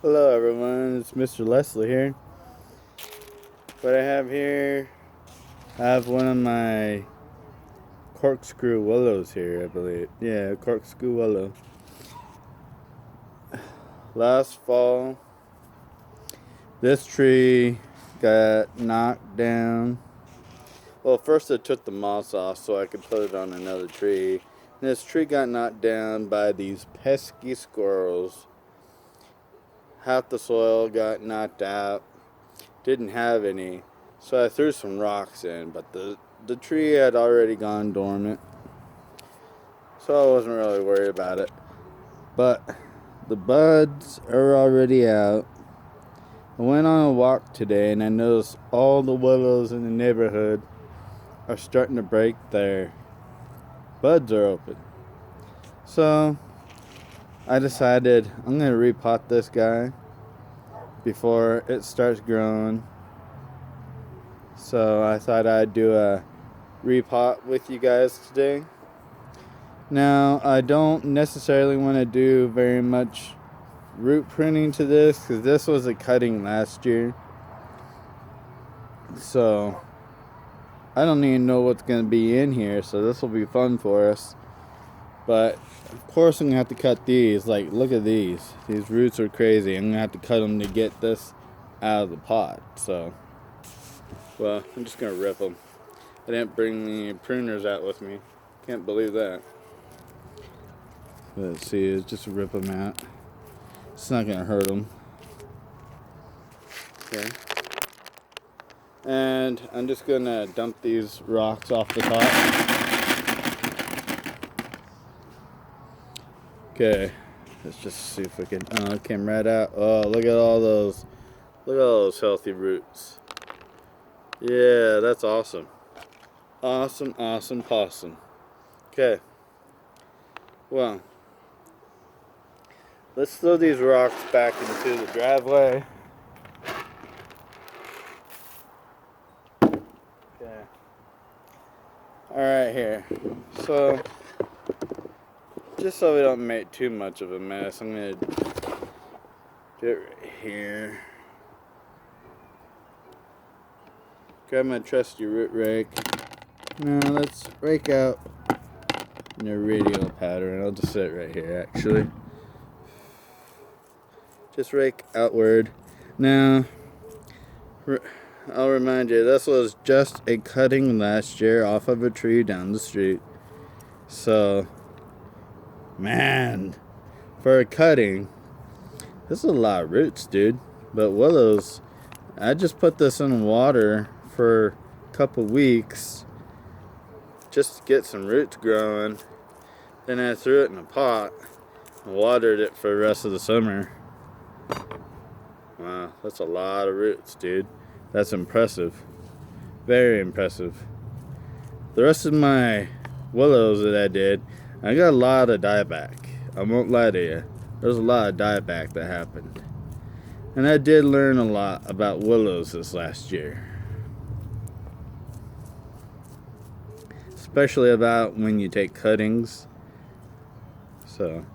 Hello everyone, it's Mr. Leslie here. What I have here, I have one of my Corkscrew Willows here, I believe. Yeah, Corkscrew Willow. Last fall, this tree got knocked down. Well, first I took the moss off so I could put it on another tree. And this tree got knocked down by these pesky squirrels. Half the soil got knocked out. Didn't have any, so I threw some rocks in, but the tree had already gone dormant, so I wasn't really worried about it. But the buds are already out. I went on a walk today and I noticed all the willows in the neighborhood are starting to break their buds are open. So I decided I'm going to repot this guy before it starts growing. So I thought I'd do a repot with you guys today. Now, I don't necessarily want to do very much root pruning to this because this was a cutting last year. So I don't even know what's going to be in here, so this will be fun for us. But of course I'm going to have to cut these. Like, look at these. These roots are crazy. I'm going to have to cut them to get this out of the pot. So, well, I'm just going to rip them. I didn't bring the pruners out with me. Can't believe that. Let's see, just rip them out. It's not going to hurt them. Okay. And I'm just going to dump these rocks off the top. Okay. Let's just see if we can... Oh, it came right out. Oh, look at all those. Look at all those healthy roots. Yeah, that's awesome. Awesome, awesome, possum. Okay. Well, let's throw these rocks back into the driveway. Okay. Alright, here. So, just so we don't make too much of a mess, I'm going to do it right here. Grab my trusty root rake. Now let's rake out in a radial pattern. I'll just sit right here actually. Just rake outward. Now, I'll remind you, this was just a cutting last year off of a tree down the street. So, man, for a cutting, this is a lot of roots, dude. But willows, I just put this in water for a couple weeks just to get some roots growing. Then I threw it in a pot and watered it for the rest of the summer. Wow, that's a lot of roots, dude. That's impressive. Very impressive. The rest of my willows that I did, I got a lot of dieback. I won't lie to you. There's a lot of dieback that happened. And I did learn a lot about willows this last year. Especially about when you take cuttings. So,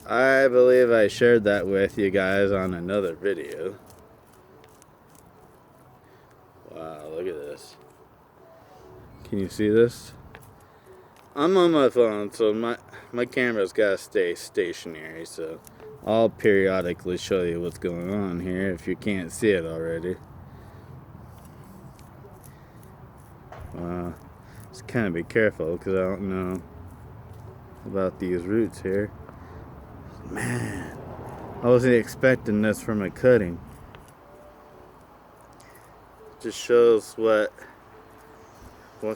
I believe I shared that with you guys on another video. Wow, look at this. Can you see this? I'm on my phone, so my camera's gotta stay stationary, so I'll periodically show you what's going on here if you can't see it already. Just kind of be careful because I don't know about these roots here. Man, I wasn't expecting this from a cutting. Just shows what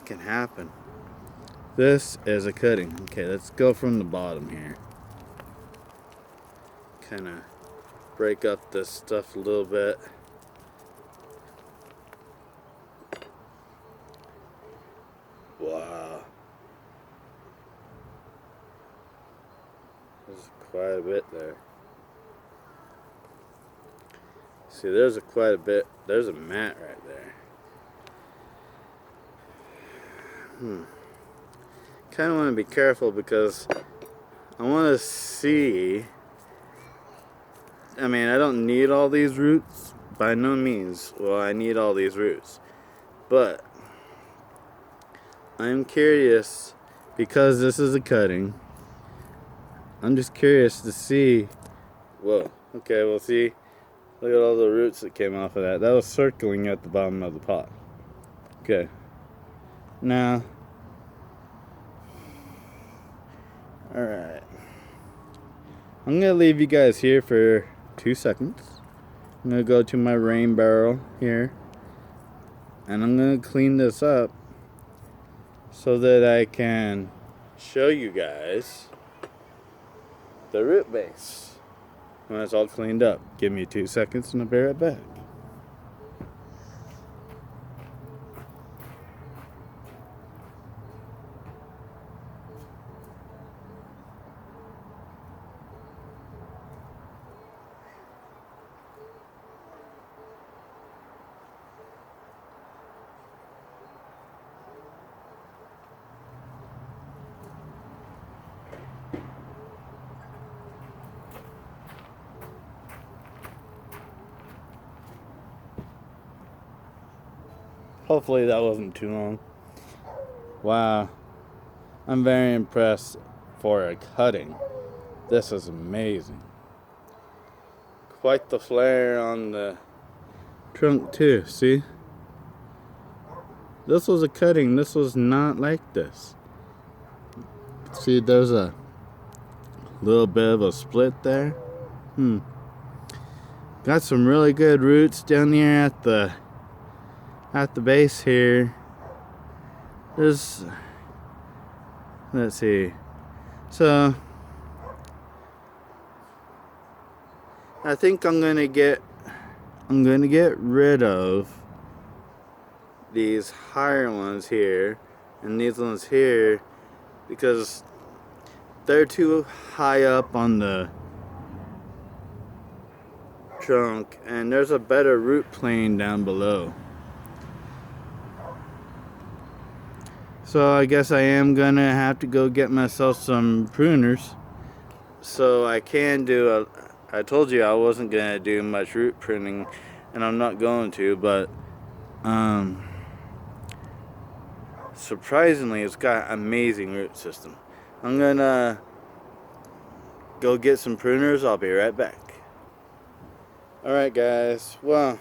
can happen. This is a cutting. Okay, let's go from the bottom here. Kind of break up this stuff a little bit. Wow. There's quite a bit there. See, there's quite a bit. There's a mat right there. Kind of want to be careful because I want to see I mean, I don't need all these roots. By no means will I need all these roots. But I'm curious, because this is a cutting. I'm just curious to see. Whoa. Okay, we'll see. Look at all the roots that came off of that. That was circling at the bottom of the pot. Okay. Now. Alright. I'm going to leave you guys here for 2 seconds. I'm going to go to my rain barrel here. And I'm going to clean this up so that I can show you guys the root base when it's all cleaned up. Give me 2 seconds and I'll be right back. Hopefully that wasn't too long. Wow. I'm very impressed for a cutting. This is amazing. Quite the flare on the trunk too, see? This was a cutting. This was not like this. See, there's a little bit of a split there. Got some really good roots down here at the base here. Let's see. So I think I'm gonna get rid of these higher ones here and these ones here because they're too high up on the trunk and there's a better root plane down below. So I guess I am gonna have to go get myself some pruners so I can do I told you I wasn't gonna do much root pruning and I'm not going to, but surprisingly it's got amazing root system. I'm gonna go get some pruners. I'll be right back. Alright guys, well,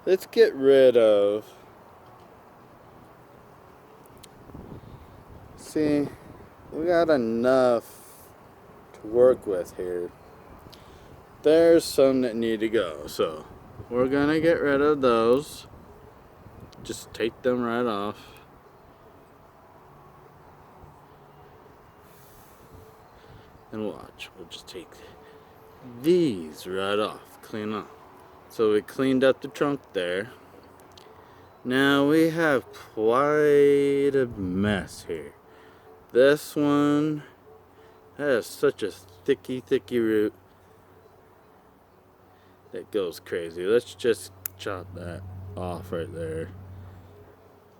let's get rid of, see, we got enough to work with here. There's some that need to go, so we're gonna get rid of those. Just take them right off. And watch, we'll just take these right off, clean off. So we cleaned up the trunk there. Now we have quite a mess here. This one has such a thicky root that goes crazy. Let's just chop that off right there.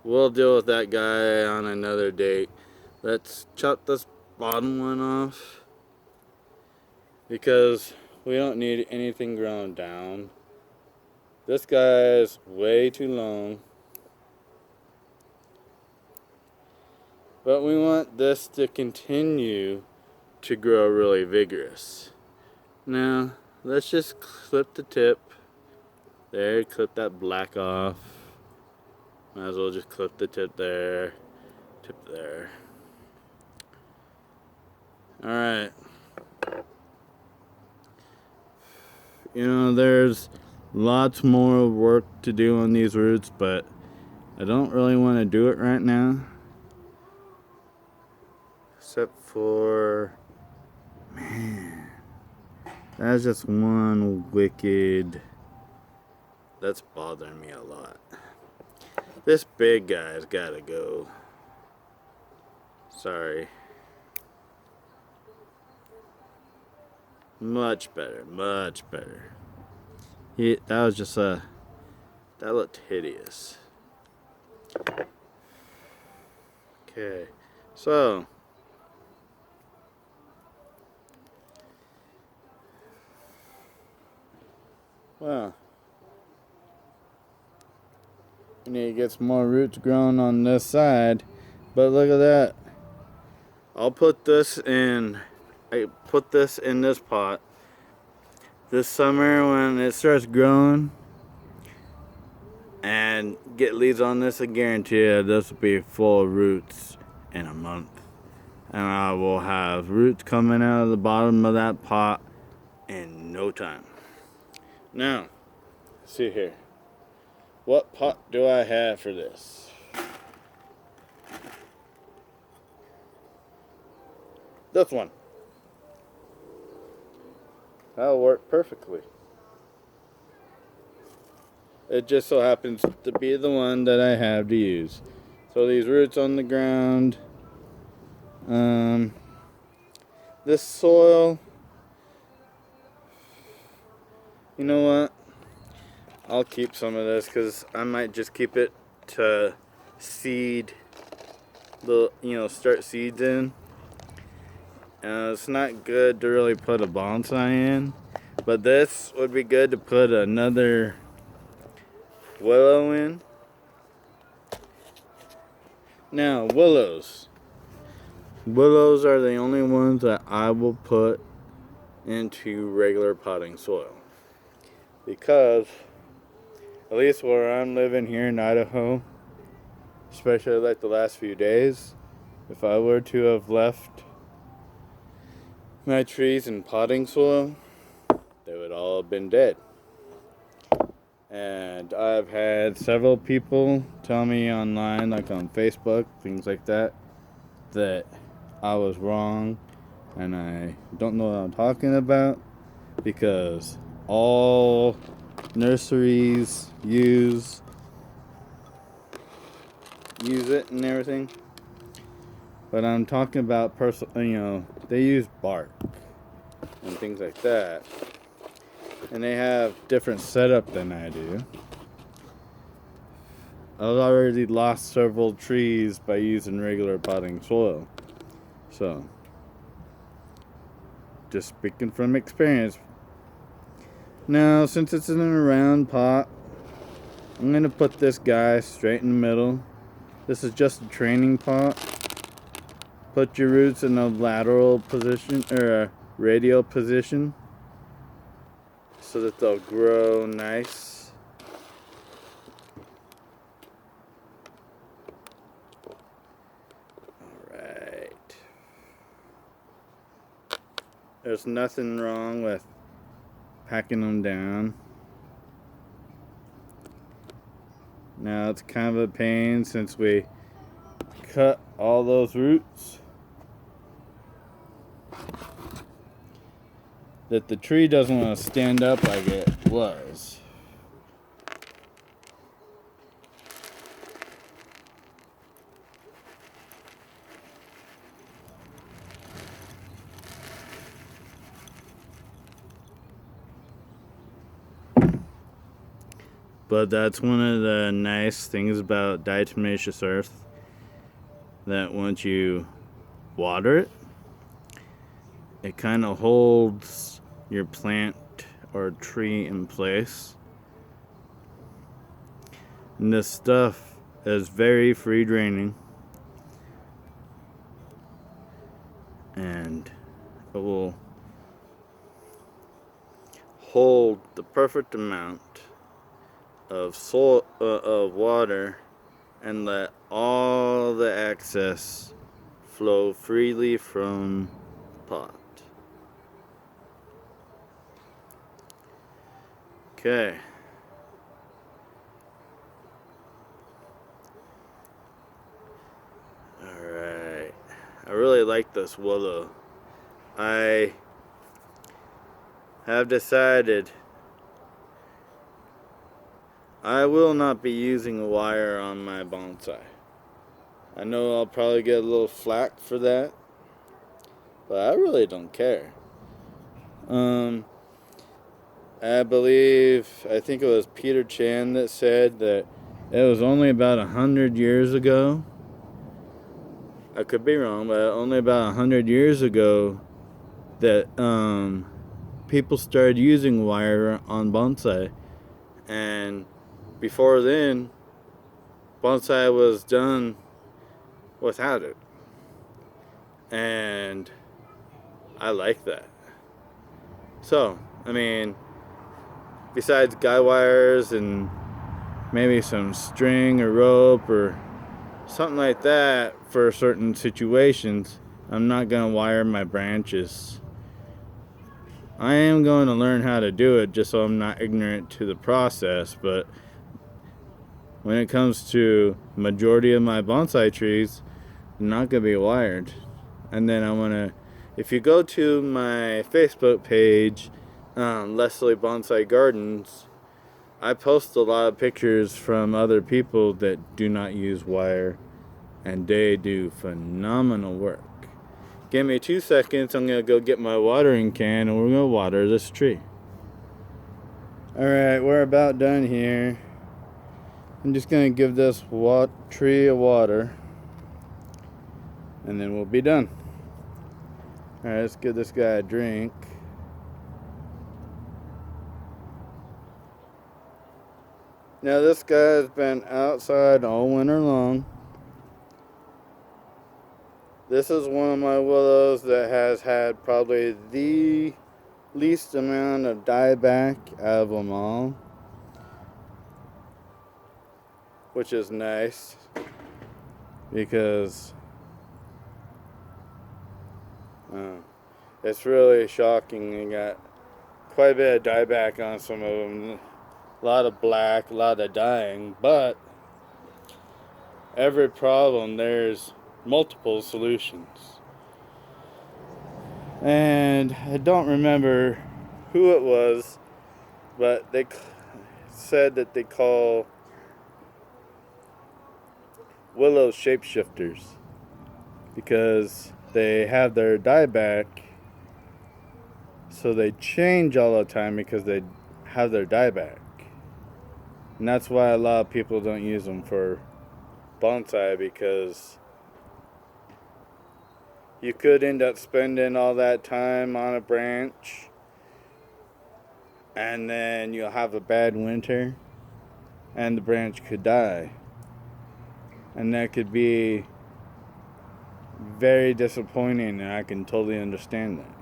We'll deal with that guy on another date. Let's chop this bottom one off because we don't need anything growing down. This guy is way too long. But we want this to continue to grow really vigorous. Now, let's just clip the tip. There, clip that black off. Might as well just clip the tip there. Tip there. Alright. You know, there's lots more work to do on these roots, but I don't really want to do it right now. Except for, man, that's just one wicked, that's bothering me a lot. This big guy's gotta go. Sorry. Much better, much better. That was just that looked hideous. Okay, so Wow. We need to get some more roots growing on this side. But look at that. I'll put this in. I put this in this pot. This summer when it starts growing and get leaves on this, I guarantee you this will be full of roots in a month. And I will have roots coming out of the bottom of that pot in no time. Now, see here. What pot do I have for this? This one. That'll work perfectly. It just so happens to be the one that I have to use. So these roots on the ground. This soil. You know what? I'll keep some of this because I might just keep it to seed. Start seeds in. It's not good to really put a bonsai in, but this would be good to put another willow in. Now, willows. Willows are the only ones that I will put into regular potting soil. Because, at least where I'm living here in Idaho, especially like the last few days, if I were to have left my trees in potting soil, they would all have been dead. And I've had several people tell me online, like on Facebook, things like that, that I was wrong and I don't know what I'm talking about, because all nurseries use it and everything. But I'm talking about they use bark and things like that. And they have different setup than I do. I've already lost several trees by using regular potting soil. So, just speaking from experience. Now, since it's in a round pot, I'm going to put this guy straight in the middle. This is just a training pot. Put your roots in a lateral position or a radial position so that they'll grow nice. Alright. There's nothing wrong with packing them down. Now it's kind of a pain since we cut all those roots that the tree doesn't want to stand up like it was. But that's one of the nice things about diatomaceous earth, that once you water it, it kind of holds your plant or tree in place. And this stuff is very free draining, and it will hold the perfect amount of soil, of water, and let all the excess flow freely from the pot. Okay. Alright. I really like this willow. I have decided I will not be using a wire on my bonsai. I know I'll probably get a little flack for that, but I really don't care. I think it was Peter Chan that said that it was only about 100 years ago. I could be wrong, but only about 100 years ago that people started using wire on bonsai. And before then, bonsai was done without it. And I like that. So, I mean, besides guy wires and maybe some string or rope or something like that for certain situations, I'm not going to wire my branches. I am going to learn how to do it just so I'm not ignorant to the process, but when it comes to majority of my bonsai trees, I'm not going to be wired. And then I want to, if you go to my Facebook page, Leslie Bonsai Gardens, I post a lot of pictures from other people that do not use wire, and they do phenomenal work. Give me 2 seconds, I'm going to go get my watering can and we're going to water this tree. Alright, we're about done here. I'm just going to give this tree a water and then we'll be done. Alright, let's give this guy a drink. Now this guy's been outside all winter long. This is one of my willows that has had probably the least amount of dieback out of them all, which is nice because it's really shocking. You got quite a bit of dieback on some of them, a lot of black, a lot of dying, but every problem there's multiple solutions. And I don't remember who it was, but they said that they call willows shapeshifters because they have their dieback, so they change all the time because they have their dieback. And that's why a lot of people don't use them for bonsai, because you could end up spending all that time on a branch and then you'll have a bad winter and the branch could die. And that could be very disappointing, and I can totally understand that.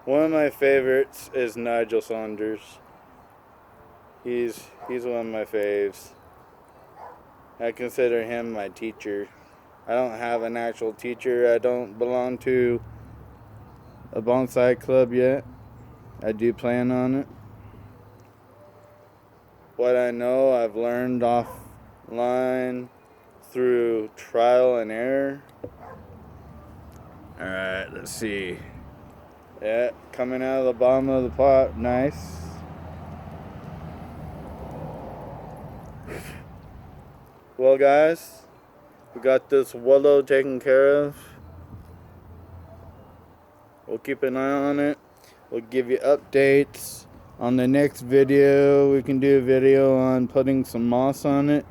One of my favorites is Nigel Saunders. He's one of my faves. I consider him my teacher. I don't have an actual teacher. I don't belong to a bonsai club yet. I do plan on it. What I know, I've learned offline through trial and error. Alright, let's see. Yeah, coming out of the bottom of the pot. Nice. Well, guys, we got this willow taken care of. We'll keep an eye on it. We'll give you updates. On the next video, we can do a video on putting some moss on it.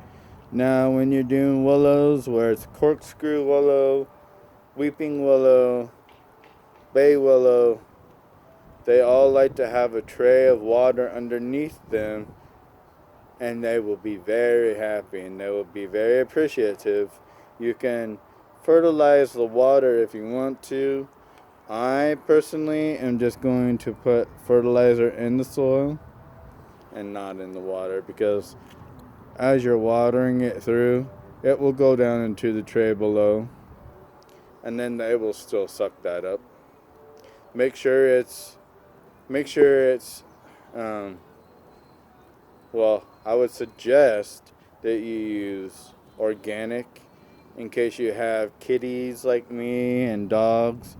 Now, when you're doing willows, where it's corkscrew willow, weeping willow, bay willow, they all like to have a tray of water underneath them, and they will be very happy and they will be very appreciative. You can fertilize the water if you want to. I personally am just going to put fertilizer in the soil and not in the water, because as you're watering it through, it will go down into the tray below and then they will still suck that up. Make sure it's well, I would suggest that you use organic in case you have kitties like me and dogs.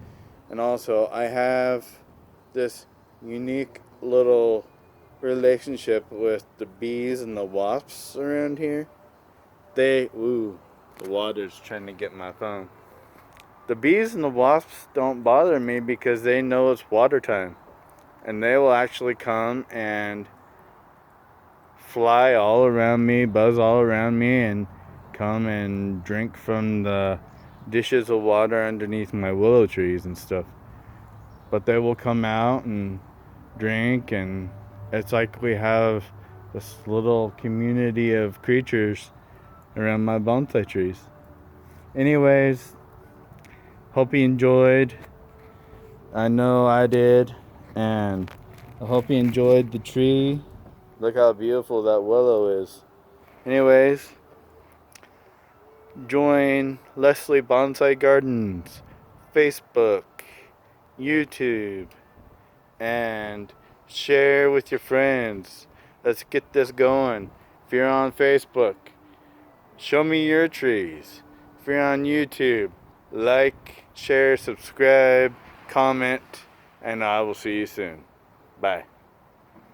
And also, I have this unique little relationship with the bees and the wasps around here. The water's trying to get my phone. The bees and the wasps don't bother me because they know it's water time. And they will actually come and fly all around me, buzz all around me, and come and drink from the dishes of water underneath my willow trees and stuff. But they will come out and drink, and it's like we have this little community of creatures around my bonsai trees. Anyways, hope you enjoyed. I know I did, and I hope you enjoyed the tree. Look how beautiful that willow is. Anyways, join Leslie Bonsai Gardens, Facebook, YouTube, and share with your friends. Let's get this going. If you're on Facebook, show me your trees. If you're on YouTube, like, share, subscribe, comment, and I will see you soon. Bye.